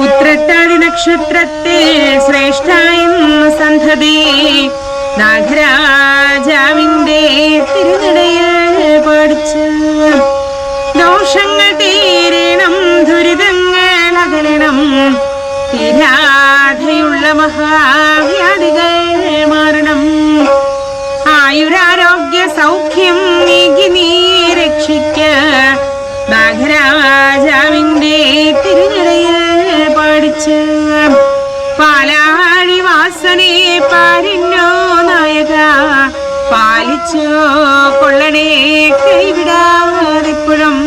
ഉത്രട്ടാതി നക്ഷത്രത്തിൽ ശ്രേഷ്ഠായെന്ന് സന്ധതി നാഗരാജാവിന്റെ തിരുനടയിൽ പാടിച്ച് ദോഷങ്ങൾ തീരണം, ദുരിതങ്ങൾ അകലണം, തീരാതെയുള്ള മഹാവ്യാധികൾ മാറണം, ആയുരാരോഗ്യ സൗഖ്യം നീക്കി നീ രക്ഷിക്ക നാഗരാജാവിന്റെ തിരുനടയിൽ പാടിച്ച് പാലാഴി വാസനെ പാരിന്നോ നായക പാലിച്ചോ കൊള്ളണേ കൈവിടാതിപ്പുഴം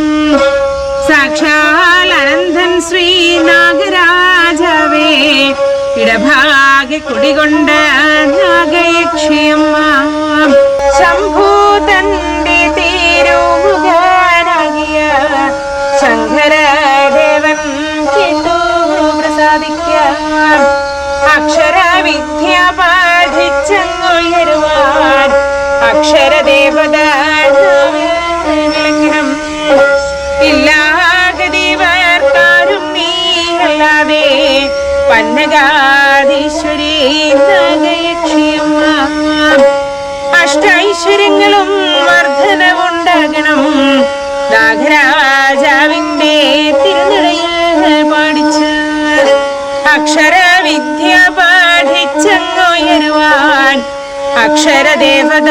സാക്ഷാൽ അനന്തൻ ശ്രീ നാഗരാജാവേ ഇടഭാഗെ കുടികൊണ്ട നാഗയക്ഷിയമ്മ ശംഭൂതന്റെ തീരുമുഖനാകിയ ശങ്കരദേവൻ കേട്ടു പ്രസാദിക്കാം അക്ഷരവിദ്യ പാഠിച്ചുയരുവാൻ അക്ഷരദേവത വിളക്കണം ഇല്ലാഗതിവർക്കാരും നീ അല്ലാതെ പന്നഗാധീശ്വരി നാഗയക്ഷിയമ്മ അഷ്ടൈശ്വര്യങ്ങളും വർധനവുണ്ടാകണം നാഗരാജാവിന്റെ തിരുനടയിൽ പാടിച്ച് അക്ഷരവിദ്യ പാഠിച്ചുയരുവാൻ അക്ഷരദേവത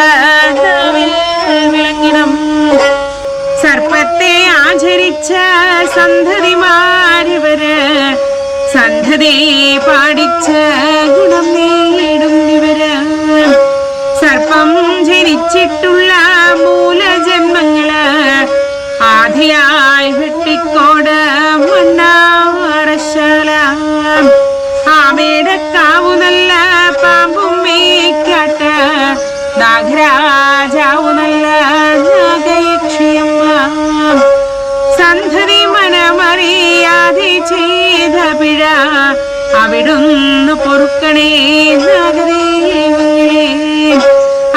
വിളങ്ങണം സർപ്പത്തെ ആചരിച്ച സന്ധതിമാരിവര് സന്ധതി പാടിച്ച ഗുണം നേടും ഇവര് സർപ്പം ജനിച്ചിട്ടുള്ള മൂലജന്മങ്ങള് ആദിയായി വെട്ടിക്കോട് മണ്ണാറശാല ആമേടക്കാവു നല്ല പാമ്പും മേക്കാട്ട് നാഗരാജാവു നല്ല നാഗയക്ഷിയമ്മ സന്ധതി മനമറിയാതെ ചെയ്ത പിഴ അവിടുന്ന് പൊറുക്കണേ നാഗദേവങ്ങളെ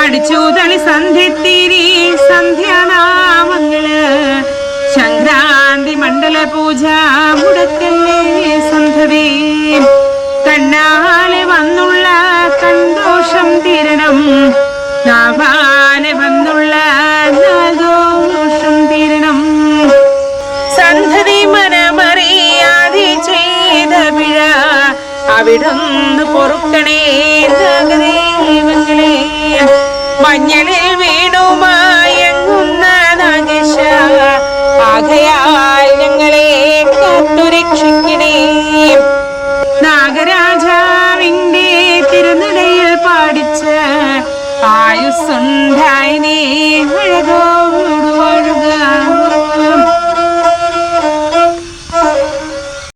അടിച്ചൂതളി സന്ധ്യത്തിരി സന്ധ്യാനാമങ്ങള് സംക്രാന്തി മണ്ഡല പൂജ മുടക്കല്ലേ സന്ധതി കണ്ണാലെ വന്നുള്ള കണ്ടോഷം തീരണം നാവാലെ വന്നുള്ള നാദോഷം തീരണം സന്ധതി മനമറിയാതെ ചെയ്ത പിഴ അവിടുന്ന് പൊറുക്കണേ നാഗദേവങ്ങളെ മഞ്ഞളിൽ വീണുമാ